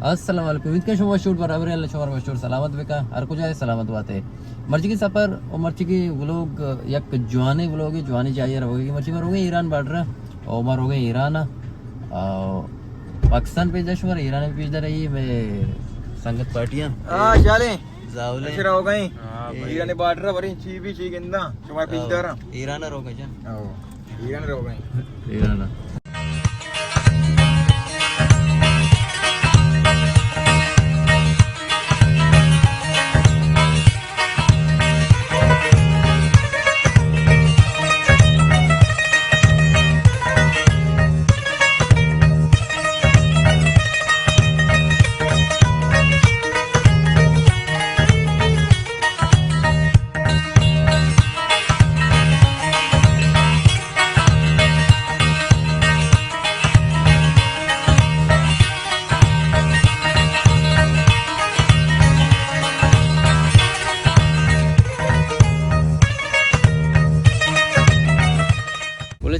अस्सलाम वालेकुम इतके शुमा शूट बराबर है शोर मशहूर सलामत बेका हर कुछ है सलामत बातें मर्जी की सफ़र और मर्जी की व्लॉग यक जवानी व्लॉग जवानी चाहिए रहोगी मर्जी में रोगे ईरान बॉर्डर और मार रोगे ईरान पाकिस्तान पे जा शुमार ईरान पे भेज रही मैं संगत पार्टियां चाले जावले फिर हो गई ईरान बॉर्डर बरी ची भी ची गंदा शुमार पिंच दरा ईरान रोगे जा ईरान हो गई ईरान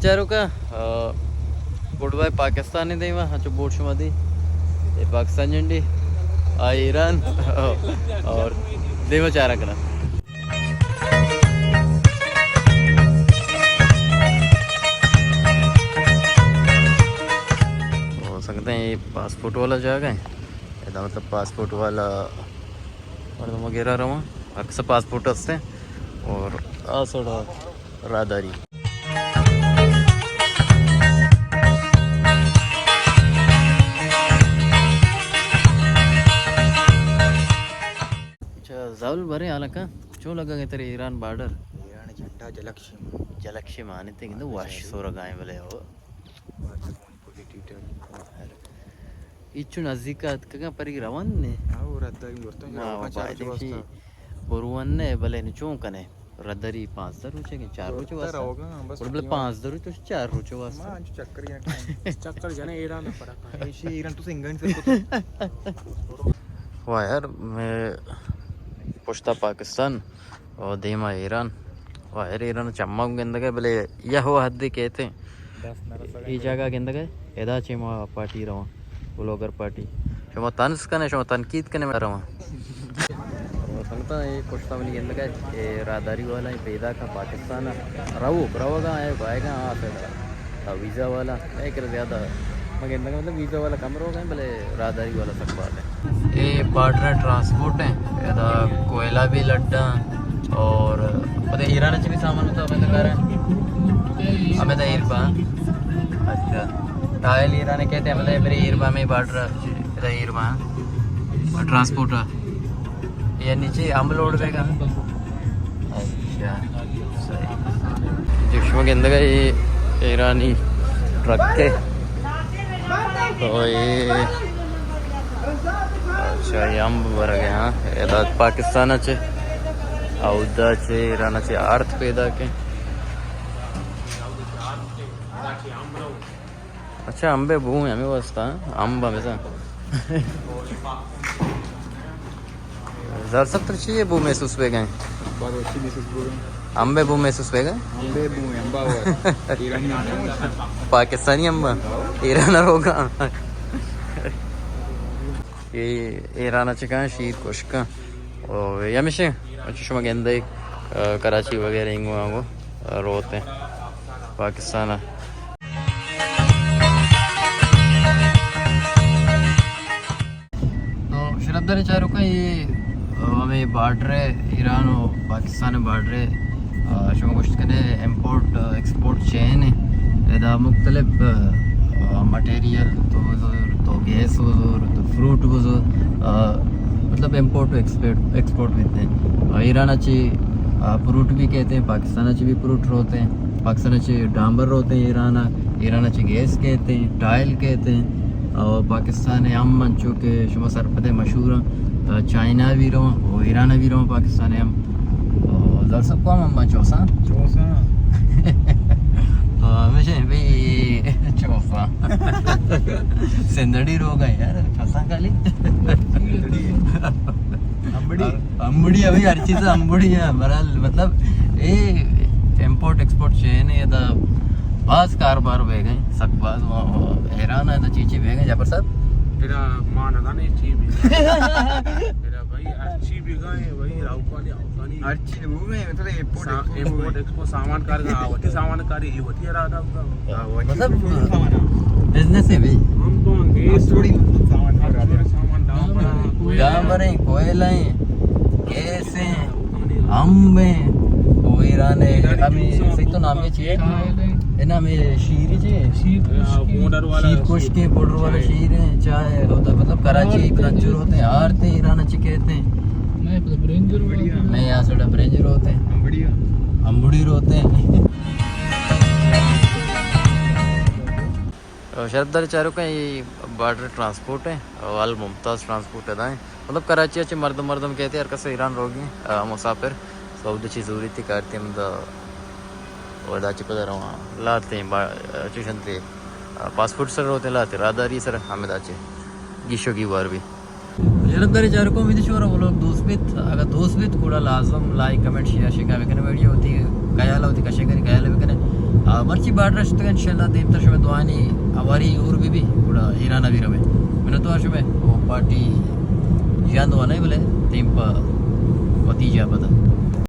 चारों का गुड बाय पाकिस्तान ही देवा हाँ बोट शुमा दी ये पाकिस्तान झंडी ईरान और देवा चारा करा हो सकते हैं ये पासपोर्ट वाला जगह है ऐसा मतलब पासपोर्ट वाला और वगैरह रहा अक्सर पासपोर्ट असते और थोड़ा राहदारी जावल बरे आला का चो लगा गए तेरे ईरान बॉर्डर ईरान झंडा जलक्षी माने थे किंतु वाश सोरा गाय बोले हो इच्छु नजदीकात का परी रवन ने पुरवन ने भले ने चों कने रदरी 5 दर रुचे के 4 रुचे वास्ता और भले 5 दर तो 4 रुचे वास्ता चक्कर जाने ईरान में पड़ा ऐसे ईरान तो इंग्लैंड से वाह यार मैं पुश्ता पाकिस्तान और देमा ईरान वाह ईरान चम्मा गिंदगे भले यह हो हद कहते ಈ ಜಾಗ ಗೆಂದಗೆ ಎದಾಚೆ ಮಾ ಪಾರ್ಟಿ ರವ ಬ್ಲಾಗರ್ ಪಾರ್ಟಿ ಶಮ ತನ್ಸ್ ಕನೆ ಶಮ ತನ್ಕೀದ್ ಕನೆ ರವ संगता ये पुश्ता वाली ಗೆಂದಗೆ ये राहदारी वाला ये पैदा का पाकिस्तान रवगा आएगा हाँ वीज़ा वाला एक ज़्यादा मगर मतलब वीज़ा वाला कम रोग है भले राहदारी वाला सब बात है ये बॉर्डर ट्रांसपोर्ट है यदा कोयला भी लड्डा और पता ईरान भी सामान होता हमें तो कर हमें तो ईरबा अच्छा टायल ईरान कहते हैं मतलब मेरे ईरबा में बॉर्डर ईरबा ट्रांसपोर्ट ये नीचे अम्ब लोड देगा अच्छा सही जिसमें के अंदर ये ईरानी ट्रक के तो ये अच्छा ये अम्ब भर गए हाँ ये पाकिस्तानाचे औदाचे इराणाचे अर्थ पैदा के अच्छा आंबे भू आहे आम्ही वाजता आंबा हमेशा जर सब तरची ये भू महसूस वे गए आंबे भू महसूस वे गए आंबे भू अंबा ईरानी पाकिस्तानी अम्बा ईरान होगा ये ईरानाचे का शीत कुश्का और यमिशे अच्छा शुमा गेंदे कराची वगैरह इंगो आंगो रोते पाकिस्तान तो श्रद्धा चारों का ये हमें बॉर्डर है ईरान और पाकिस्तान बॉर्डर है शुमा कुछ कने इम्पोर्ट एक्सपोर्ट चेन है इधर मुख्तलिफ मटेरियल तो गैस तो फ्रूट मतलब इम्पोर्ट एक्सपोर्ट मिलते हैं ईरानाचे फ्रूट भी कहते हैं पाकिस्तानाचे भी फ्रूट होते हैं पाकिस्तानाचे डांबर होते हैं ईरानाचे गैस कहते हैं टाइल कहते हैं और पाकिस्तान अम मंचो के शुमा सरपदे मशहूर चाइना भी रहो और ईरान भी रहो पाकिस्तान अम और सबको हम चौसा हमेशा भाई चौसा सिंदड़ी रोग है यार चौसा खाली अंबड़ी अभी हर चीज़ अंबड़ी है बहरहाल मतलब ये इम्पोर्ट एक्सपोर्ट चेन है तो बास कारोबार बह गए सकबाज हैरान है तो चीज़ें बह गए जबर साहब तेरा मान ना नहीं ची भी तेरा भाई अच्छी भी गए भाई राउकानी आउकानी अर्ची वो में मतलब इंपोर्ट एक्सपोर्ट सामान कार आवती सामान कार ये होती है राधा मतलब बिजनेस है भाई हम तो अंगेज थोड़ी सामान सामान डाबर है कोयला है गैस है अम्ब है कोयराने हमें से तो नाम ये चाहिए है ना हमें शीर चाहिए बॉर्डर वाला शीर कुछ के बॉर्डर वाले शीर हैं चाय होता मतलब कराची ब्रंजूर होते हैं हारते हैं ईरान अच्छे कहते हैं मैं यहाँ से ब्रेंजर होते हैं बढ़िया अम्बुड़ी होते हैं शरदार चारों का ये बॉर्डर ट्रांसपोर्ट है वाल मुमताज़ ट्रांसपोर्ट है दाएँ मतलब कराची अच्छे मर्दम कहते हैं यार कसं ईरान रोगी मुसाफिर सौदची जोरी ती काढते वदाची पदार लाते चुशंतले पासपोर्ट सर होते लाते रादारी सर हमें दाचे गिशो की बार भी शरदार चारों को विदेश हो रहा लोग अगर दोस्त ಕೂಡ लाजम लाइक कमेंट शेयर शिका वेकने वीडियो होती कयाला होती कशे करी कयाला वेकने मर्ची बाड रश्त इंशाल्लाह देव तरशमे दुआनी अवारी और भी ಕೂಡ ईरान अभी रवे मैंने तो आशमे वो पार्टी जान दुआ नहीं बोले तीन पर वतीजा पता